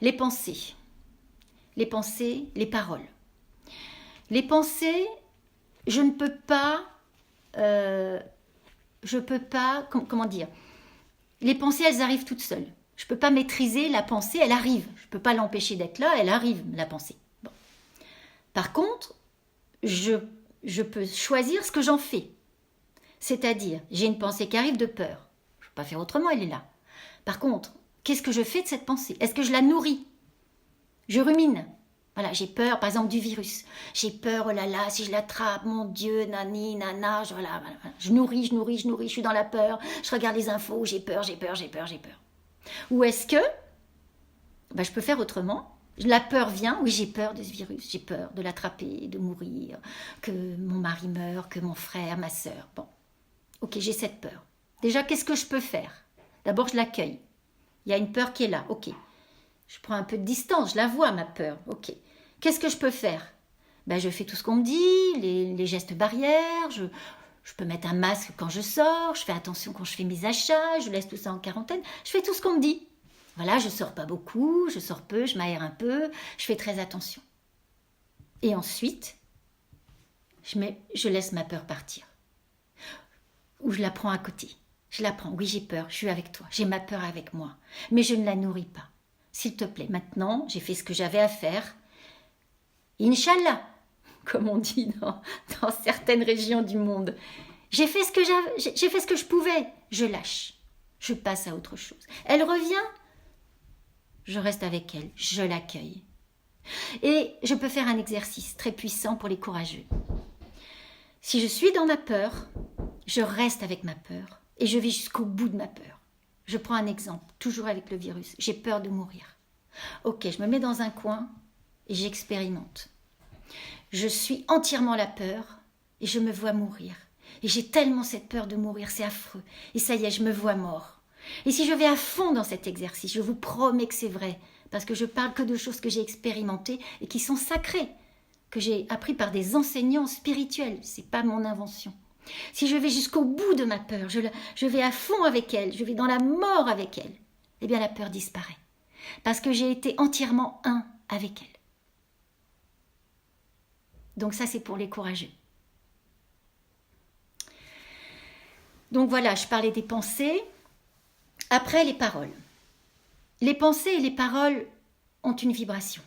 Les pensées, les paroles. Les pensées, je ne peux pas... comment dire? Les pensées, elles arrivent toutes seules. Je ne peux pas maîtriser la pensée, elle arrive. Je ne peux pas l'empêcher d'être là, elle arrive, la pensée. Bon. Par contre, je peux choisir ce que j'en fais. C'est-à-dire, j'ai une pensée qui arrive de peur. Je ne peux pas faire autrement, elle est là. Par contre, qu'est-ce que je fais de cette pensée? Est-ce que je la nourris? Je rumine. Voilà, j'ai peur, par exemple, du virus. J'ai peur, oh là là, si je l'attrape, mon Dieu, nani, nana, voilà. Je nourris, je suis dans la peur, je regarde les infos, j'ai peur. Ou est-ce que je peux faire autrement? La peur vient, oui, j'ai peur de ce virus, j'ai peur de l'attraper, de mourir, que mon mari meure, que mon frère, ma sœur. Bon, ok, j'ai cette peur. Déjà, qu'est-ce que je peux faire? D'abord, je l'accueille. Il y a une peur qui est là, ok. Je prends un peu de distance, je la vois, ma peur, ok. Qu'est-ce que je peux faire? Je fais tout ce qu'on me dit, les gestes barrières, je peux mettre un masque quand je sors, je fais attention quand je fais mes achats, je laisse tout ça en quarantaine, je fais tout ce qu'on me dit. Voilà, je sors pas beaucoup, je sors peu, je m'aère un peu, je fais très attention. Et ensuite, je laisse ma peur partir. Ou je la prends à côté. Je la prends, oui j'ai peur, je suis avec toi, j'ai ma peur avec moi, mais je ne la nourris pas. S'il te plaît, maintenant, j'ai fait ce que j'avais à faire. Inch'Allah, comme on dit dans certaines régions du monde. J'ai fait ce que je pouvais. Je lâche. Je passe à autre chose. Elle revient. Je reste avec elle. Je l'accueille. Et je peux faire un exercice très puissant pour les courageux. Si je suis dans ma peur, je reste avec ma peur et je vais jusqu'au bout de ma peur. Je prends un exemple, toujours avec le virus. J'ai peur de mourir. Ok, je me mets dans un coin et j'expérimente. Je suis entièrement la peur et je me vois mourir. Et j'ai tellement cette peur de mourir, c'est affreux. Et ça y est, je me vois mort. Et si je vais à fond dans cet exercice, je vous promets que c'est vrai, parce que je parle que de choses que j'ai expérimentées et qui sont sacrées, que j'ai appris par des enseignants spirituels. C'est pas mon invention. Si je vais jusqu'au bout de ma peur, je vais à fond avec elle, je vais dans la mort avec elle, eh bien la peur disparaît. Parce que j'ai été entièrement un avec elle. Donc ça, c'est pour les courageux. Donc voilà, je parlais des pensées. Après, les paroles. Les pensées et les paroles ont une vibration.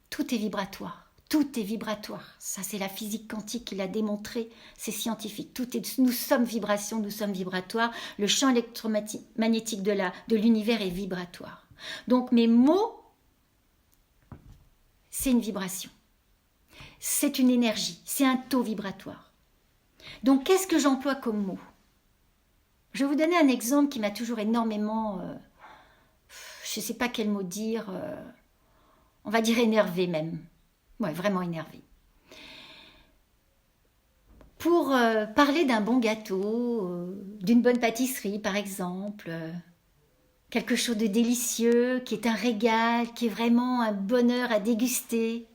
Tout est vibratoire. Tout est vibratoire. Ça, c'est la physique quantique qui l'a démontré. C'est scientifique. Nous sommes vibrations, nous sommes vibratoires. Le champ électromagnétique de l'univers est vibratoire. Donc mes mots, c'est une vibration. C'est une énergie, c'est un taux vibratoire. Donc, qu'est-ce que j'emploie comme mot? Je vais vous donner un exemple qui m'a toujours énormément, je ne sais pas quel mot dire, on va dire énervé même. Ouais, vraiment énervé. Pour parler d'un bon gâteau, d'une bonne pâtisserie par exemple, quelque chose de délicieux, qui est un régal, qui est vraiment un bonheur à déguster.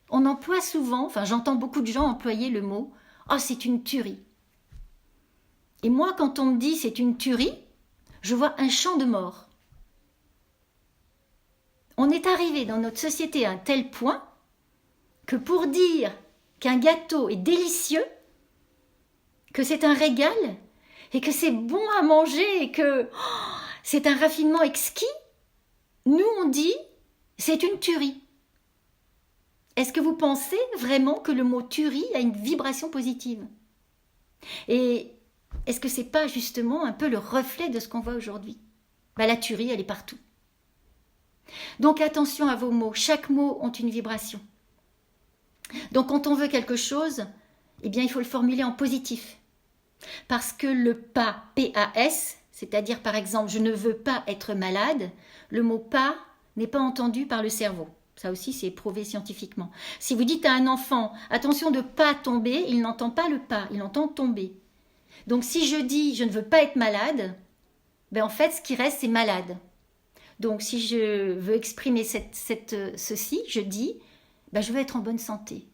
On emploie souvent, j'entends beaucoup de gens employer le mot « Oh, c'est une tuerie ». Et moi, quand on me dit « c'est une tuerie », je vois un champ de mort. On est arrivé dans notre société à un tel point que pour dire qu'un gâteau est délicieux, que c'est un régal, et que c'est bon à manger, et que c'est un raffinement exquis, nous on dit « c'est une tuerie ». Est-ce que vous pensez vraiment que le mot tuerie a une vibration positive? Et est-ce que c'est pas justement un peu le reflet de ce qu'on voit aujourd'hui? La tuerie, elle est partout. Donc attention à vos mots. Chaque mot a une vibration. Donc quand on veut quelque chose, eh bien il faut le formuler en positif. Parce que le pas, P-A-S, c'est-à-dire par exemple, je ne veux pas être malade, le mot pas n'est pas entendu par le cerveau. Ça aussi, c'est prouvé scientifiquement. Si vous dites à un enfant, attention de ne pas tomber, il n'entend pas le pas, il entend tomber. Donc si je dis, je ne veux pas être malade, ben en fait, ce qui reste, c'est malade. Donc si je veux exprimer ceci, je dis, ben, je veux être en bonne santé.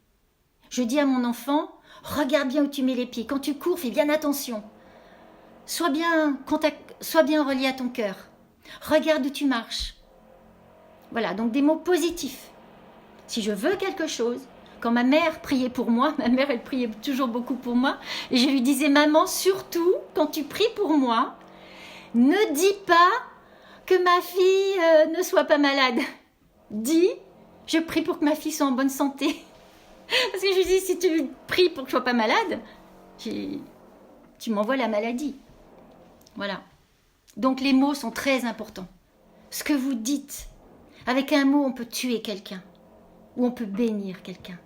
Je dis à mon enfant, regarde bien où tu mets les pieds. Quand tu cours, fais bien attention. Sois bien relié à ton cœur. Regarde où tu marches. Voilà, donc des mots positifs. Si je veux quelque chose, quand ma mère priait pour moi, ma mère elle priait toujours beaucoup pour moi, et je lui disais, maman, surtout quand tu pries pour moi, ne dis pas que ma fille ne soit pas malade. Dis, je prie pour que ma fille soit en bonne santé. Parce que je lui dis, si tu pries pour que je ne sois pas malade, tu m'envoies la maladie. Voilà. Donc les mots sont très importants. Ce que vous dites, avec un mot, on peut tuer quelqu'un. Ou on peut bénir quelqu'un.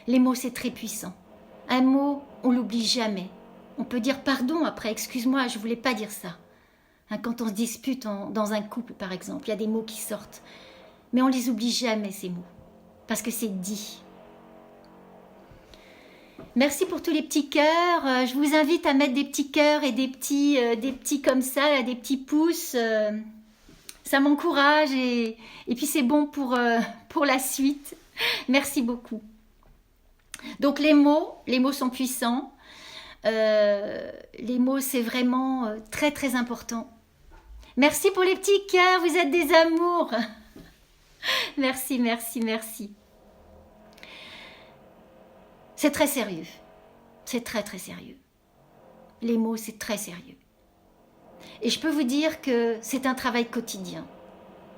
Les mots, c'est très puissant. Un mot, on l'oublie jamais. On peut dire pardon après, excuse-moi, je ne voulais pas dire ça. Hein, quand on se dispute dans un couple, par exemple, il y a des mots qui sortent. Mais on ne les oublie jamais, ces mots. Parce que c'est dit. Merci pour tous les petits cœurs. Je vous invite à mettre des petits cœurs et des petits comme ça, là, des petits pouces. Ça m'encourage et puis c'est bon pour la suite. Merci beaucoup. Donc les mots sont puissants. Les mots, c'est vraiment très très important. Merci pour les petits cœurs, vous êtes des amours. Merci, merci, merci. C'est très sérieux. C'est très très sérieux. Les mots, c'est très sérieux. Et je peux vous dire que c'est un travail quotidien.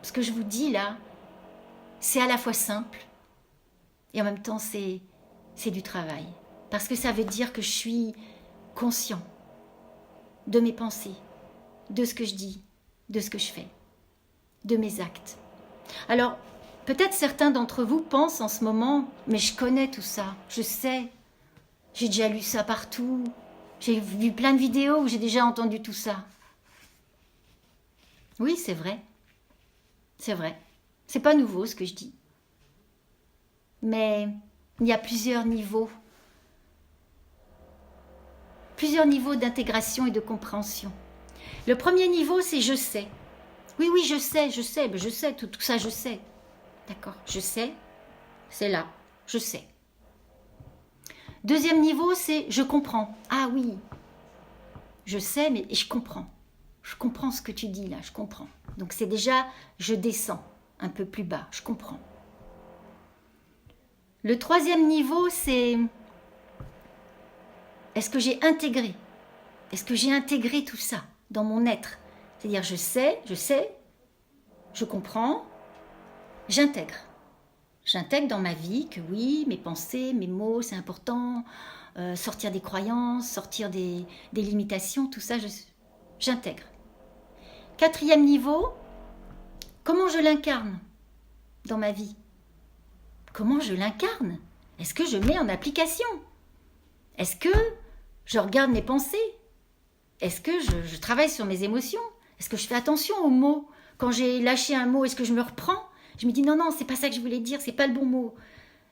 Ce que je vous dis là, c'est à la fois simple et en même temps c'est du travail. Parce que ça veut dire que je suis conscient de mes pensées, de ce que je dis, de ce que je fais, de mes actes. Alors, peut-être certains d'entre vous pensent en ce moment, mais je connais tout ça, je sais, j'ai déjà lu ça partout, j'ai vu plein de vidéos où j'ai déjà entendu tout ça. Oui, c'est vrai. C'est vrai. C'est pas nouveau ce que je dis. Mais il y a plusieurs niveaux. Plusieurs niveaux d'intégration et de compréhension. Le premier niveau, c'est je sais. Oui, je sais, tout ça, je sais. D'accord, je sais, c'est là, je sais. Deuxième niveau, c'est je comprends. Ah oui, je sais, mais je comprends. Je comprends ce que tu dis là, je comprends. Donc c'est déjà, je descends un peu plus bas, je comprends. Le troisième niveau, c'est est-ce que j'ai intégré? Est-ce que j'ai intégré tout ça dans mon être? C'est-à-dire je sais, je comprends, j'intègre. J'intègre dans ma vie que oui, mes pensées, mes mots, c'est important, sortir des croyances, sortir des limitations, tout ça, j'intègre. Quatrième niveau, comment je l'incarne dans ma vie? Comment je l'incarne? Est-ce que je mets en application? Est-ce que je regarde mes pensées? Est-ce que je travaille sur mes émotions? Est-ce que je fais attention aux mots? Quand j'ai lâché un mot, est-ce que je me reprends? Je me dis non, c'est pas ça que je voulais dire, c'est pas le bon mot.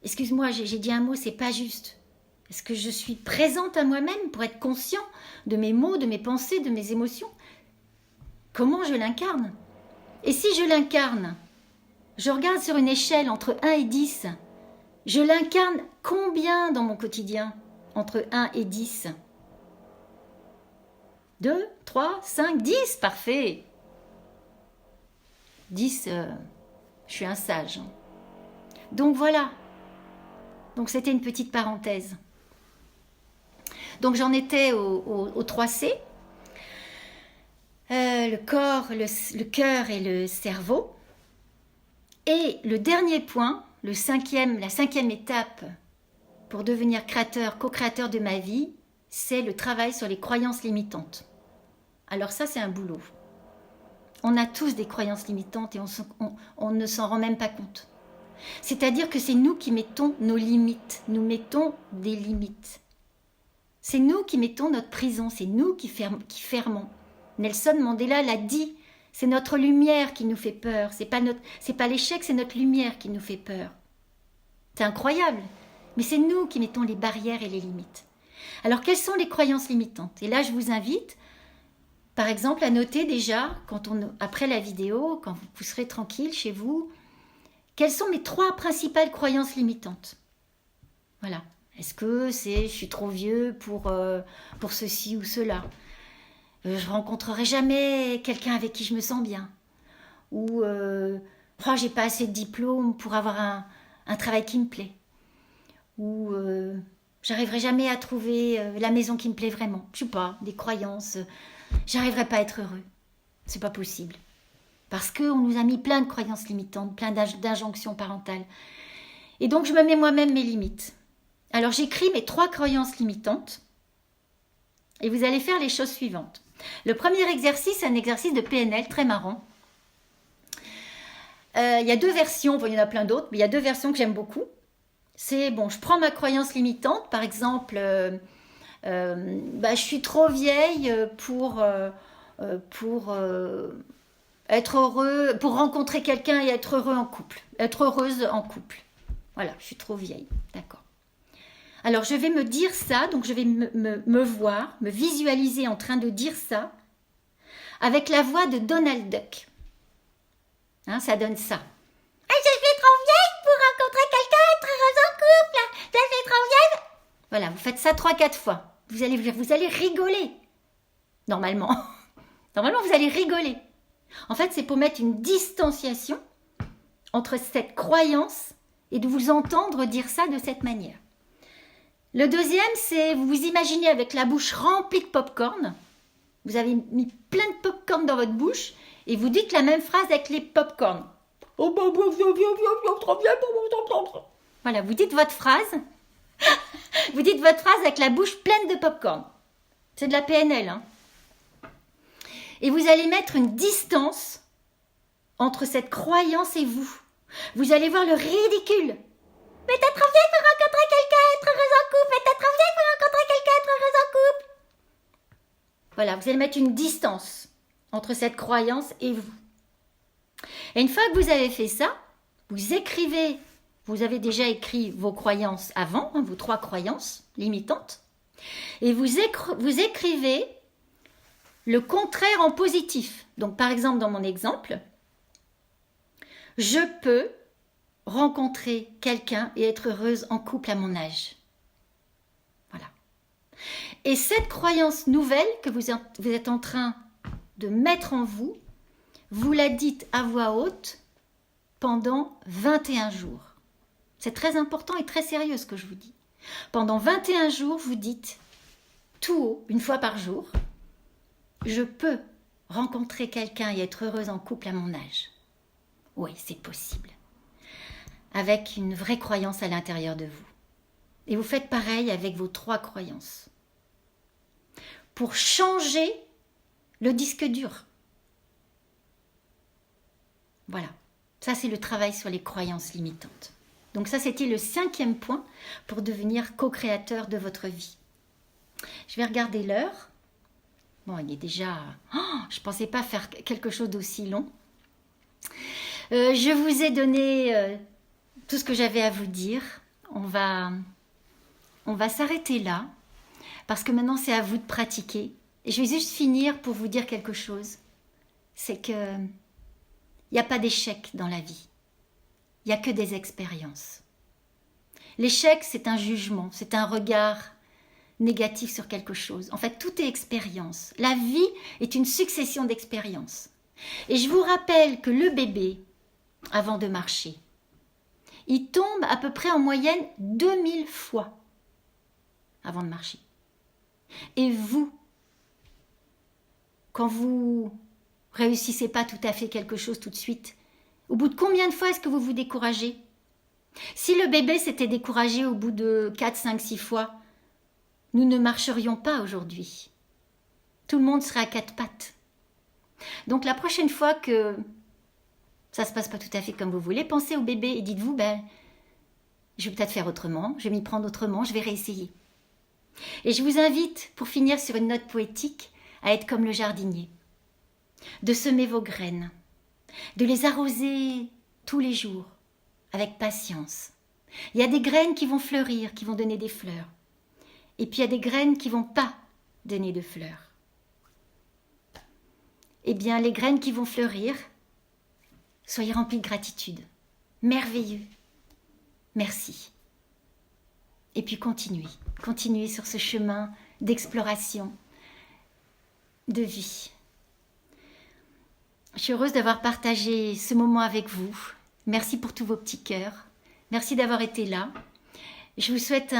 Excuse-moi, j'ai dit un mot, c'est pas juste. Est-ce que je suis présente à moi-même pour être conscient de mes mots, de mes pensées, de mes émotions? Comment je l'incarne? Et si je l'incarne, je regarde sur une échelle entre 1 et 10. Je l'incarne combien dans mon quotidien? Entre 1 et 10. 2, 3, 5, 10, parfait. 10, je suis un sage. Donc voilà. Donc c'était une petite parenthèse. Donc j'en étais au 3C. Le corps, le cœur et le cerveau. Et le dernier point, la cinquième étape pour devenir créateur, co-créateur de ma vie, c'est le travail sur les croyances limitantes. Alors ça, c'est un boulot. On a tous des croyances limitantes et on ne s'en rend même pas compte. C'est-à-dire que c'est nous qui mettons nos limites. Nous mettons des limites. C'est nous qui mettons notre prison, c'est nous qui fermons. Nelson Mandela l'a dit, c'est notre lumière qui nous fait peur. C'est pas l'échec, c'est notre lumière qui nous fait peur. C'est incroyable, mais c'est nous qui mettons les barrières et les limites. Alors, quelles sont les croyances limitantes? Et là, je vous invite, par exemple, à noter déjà, après la vidéo, quand vous serez tranquille chez vous, quelles sont mes 3 principales croyances limitantes? Voilà. Est-ce que c'est je suis trop vieux pour ceci ou cela? Je rencontrerai jamais quelqu'un avec qui je me sens bien. Ou j'ai pas assez de diplôme pour avoir un travail qui me plaît. Ou j'arriverai jamais à trouver la maison qui me plaît vraiment. Je sais pas, des croyances. J'arriverai pas à être heureux. C'est pas possible. Parce qu'on nous a mis plein de croyances limitantes, plein d'injonctions parentales. Et donc je me mets moi-même mes limites. Alors j'écris mes 3 croyances limitantes. Et vous allez faire les choses suivantes. Le premier exercice, c'est un exercice de PNL très marrant. Il y a 2 versions, il y en a plein d'autres, mais il y a 2 versions que j'aime beaucoup. C'est, je prends ma croyance limitante, par exemple, je suis trop vieille pour être heureux, pour rencontrer quelqu'un et être heureux en couple, être heureuse en couple. Voilà, je suis trop vieille, d'accord. Alors, je vais me dire ça, donc je vais me voir, me visualiser en train de dire ça, avec la voix de Donald Duck. Ça donne ça. Je suis trop vieille pour rencontrer quelqu'un, être heureuse en couple. Je suis trop vieille. Voilà, vous faites ça 3-4 fois. Vous allez rigoler. Normalement, vous allez rigoler. En fait, c'est pour mettre une distanciation entre cette croyance et de vous entendre dire ça de cette manière. Le deuxième, c'est vous vous imaginez avec la bouche remplie de pop-corn. Vous avez mis plein de pop-corn dans votre bouche et vous dites la même phrase avec les pop-corn. Voilà, vous dites votre phrase. Vous dites votre phrase avec la bouche pleine de pop-corn. C'est de la PNL. Et vous allez mettre une distance entre cette croyance et vous. Vous allez voir le ridicule. Mais t'es trop vieille pour rencontrer quelqu'un, être heureuse en couple. Mais t'es trop vieille pour rencontrer quelqu'un, être heureuse en couple. Voilà, vous allez mettre une distance entre cette croyance et vous. Et une fois que vous avez fait ça, vous écrivez, vous avez déjà écrit vos croyances avant, vos 3 croyances limitantes, et vous écrivez le contraire en positif. Donc par exemple, dans mon exemple, je peux rencontrer quelqu'un et être heureuse en couple à mon âge. Voilà. Et cette croyance nouvelle que vous êtes en train de mettre en vous, vous la dites à voix haute pendant 21 jours. C'est très important et très sérieux ce que je vous dis. Pendant 21 jours, vous dites tout haut, une fois par jour, je peux rencontrer quelqu'un et être heureuse en couple à mon âge. Oui, c'est possible. Avec une vraie croyance à l'intérieur de vous. Et vous faites pareil avec vos 3 croyances. Pour changer le disque dur. Voilà. Ça, c'est le travail sur les croyances limitantes. Donc ça, c'était le 5e point pour devenir co-créateur de votre vie. Je vais regarder l'heure. Bon, il est déjà... je ne pensais pas faire quelque chose d'aussi long. Je vous ai donné tout ce que j'avais à vous dire. On va s'arrêter là, parce que maintenant, c'est à vous de pratiquer. Et je vais juste finir pour vous dire quelque chose. C'est que il n'y a pas d'échec dans la vie. Il n'y a que des expériences. L'échec, c'est un jugement, c'est un regard négatif sur quelque chose. En fait, tout est expérience. La vie est une succession d'expériences. Et je vous rappelle que le bébé, avant de marcher, il tombe à peu près en moyenne 2000 fois avant de marcher. Et vous, quand vous réussissez pas tout à fait quelque chose tout de suite, au bout de combien de fois est-ce que vous vous découragez? Si le bébé s'était découragé au bout de 4, 5, 6 fois, nous ne marcherions pas aujourd'hui. Tout le monde serait à 4 pattes. Donc la prochaine fois que ça ne se passe pas tout à fait comme vous voulez, pensez au bébé et dites-vous, je vais peut-être faire autrement, je vais m'y prendre autrement, je vais réessayer. Et je vous invite, pour finir sur une note poétique, à être comme le jardinier, de semer vos graines, de les arroser tous les jours, avec patience. Il y a des graines qui vont fleurir, qui vont donner des fleurs. Et puis il y a des graines qui ne vont pas donner de fleurs. Eh bien, les graines qui vont fleurir, soyez remplis de gratitude. Merveilleux. Merci. Et puis continuez sur ce chemin d'exploration, de vie. Je suis heureuse d'avoir partagé ce moment avec vous. Merci pour tous vos petits cœurs. Merci d'avoir été là. Je vous souhaite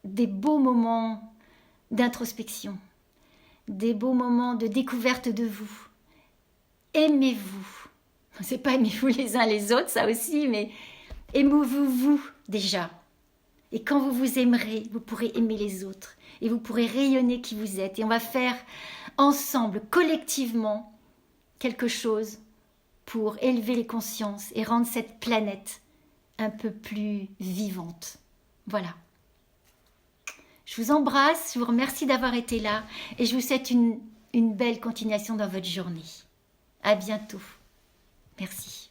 des beaux moments d'introspection, des beaux moments de découverte de vous. Aimez-vous. C'est pas aimez-vous les uns les autres, ça aussi, mais aimez-vous vous déjà. Et quand vous vous aimerez, vous pourrez aimer les autres. Et vous pourrez rayonner qui vous êtes. Et on va faire ensemble, collectivement, quelque chose pour élever les consciences et rendre cette planète un peu plus vivante. Voilà. Je vous embrasse, je vous remercie d'avoir été là et je vous souhaite une belle continuation dans votre journée. À bientôt. Merci.